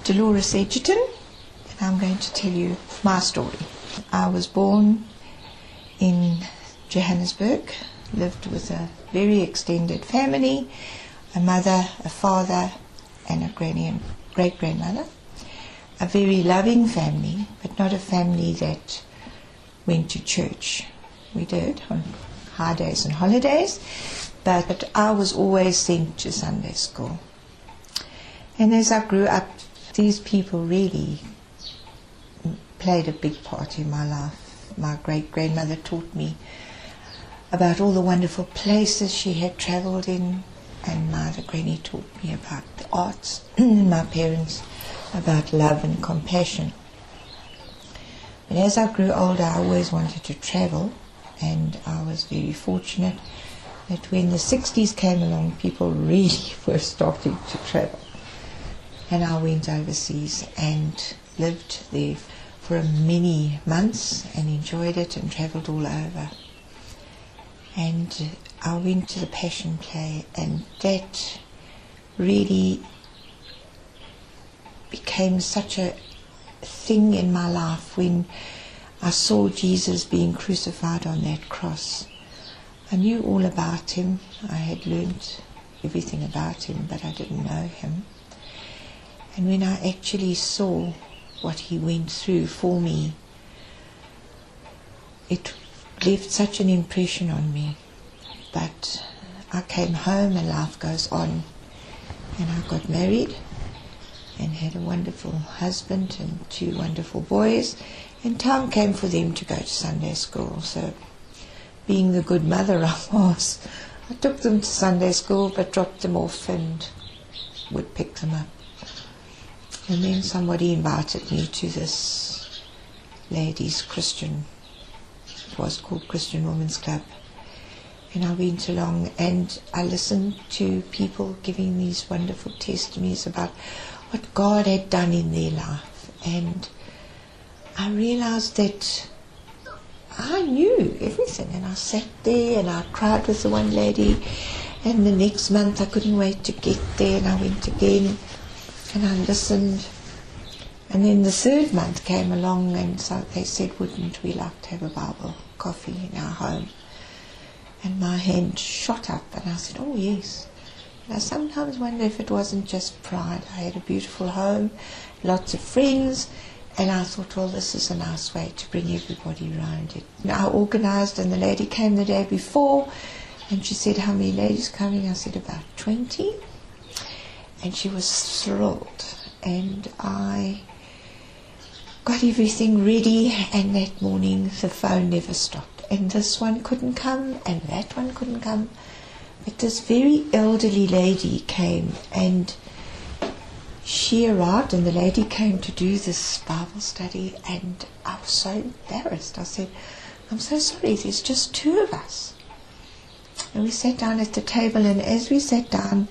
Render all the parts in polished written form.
Delores Edgerton, and I'm going to tell you my story. I was born in Johannesburg, lived with a very extended family, a mother, a father, and a granny and great-grandmother. A very loving family, but not a family that went to church. We did on high days and holidays, but I was always sent to Sunday school. And as I grew up, these people really played a big part in my life. My great-grandmother taught me about all the wonderful places she had travelled in, and my other granny taught me about the arts, and my parents about love and compassion. But as I grew older, I always wanted to travel, and I was very fortunate that when the 60s came along, people really were starting to travel. And I went overseas and lived there for many months and enjoyed it and travelled all over. And I went to the Passion Play, and that really became such a thing in my life when I saw Jesus being crucified on that cross. I knew all about him. I had learnt everything about him, but I didn't know him. And when I actually saw what he went through for me, it left such an impression on me. But I came home and life goes on, and I got married and had a wonderful husband and 2 wonderful boys, and time came for them to go to Sunday school. So being the good mother I was, I took them to Sunday school but dropped them off and would pick them up. And then somebody invited me to this ladies' Christian, it was called Christian Women's Club. And I went along and I listened to people giving these wonderful testimonies about what God had done in their life. And I realized that I knew everything, and I sat there and I cried with the one lady, and the next month I couldn't wait to get there, and I went again and I listened. And then the 3rd month came along, and so they said, wouldn't we like to have a Bible coffee in our home? And my hand shot up and I said, oh yes. And I sometimes wonder if it wasn't just pride. I had a beautiful home, lots of friends, and I thought, well, this is a nice way to bring everybody around it. And I organised, and the lady came the day before, and she said, how many ladies coming? I said, about 20. And she was thrilled. And I got everything ready, and that morning the phone never stopped. And this one couldn't come, and that one couldn't come. But this very elderly lady came, and she arrived, and the lady came to do this Bible study, and I was so embarrassed. I said, I'm so sorry, there's just 2 of us. And we sat down at the table, and as we sat down,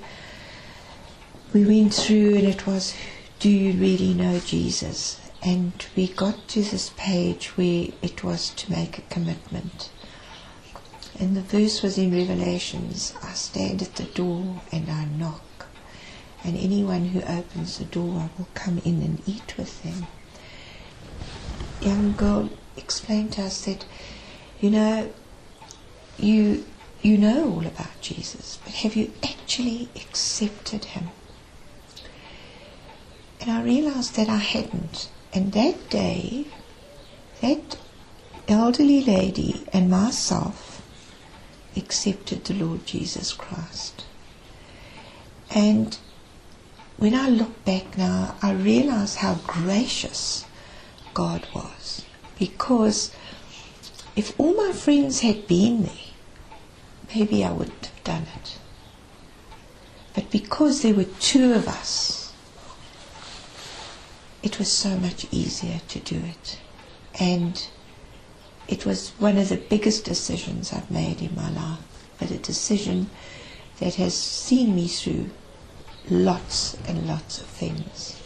we went through, and it was, do you really know Jesus? And we got to this page where it was to make a commitment. And the verse was in Revelations, I stand at the door and I knock. And anyone who opens the door, I will come in and eat with them. Young girl explained to us that, you know all about Jesus, but have you actually accepted him? And I realized that I hadn't. And that day, that elderly lady and myself accepted the Lord Jesus Christ. And when I look back now, I realize how gracious God was. Because if all my friends had been there, maybe I wouldn't have done it. But because there were 2 of us, it was so much easier to do it. And it was one of the biggest decisions I've made in my life, but a decision that has seen me through lots and lots of things.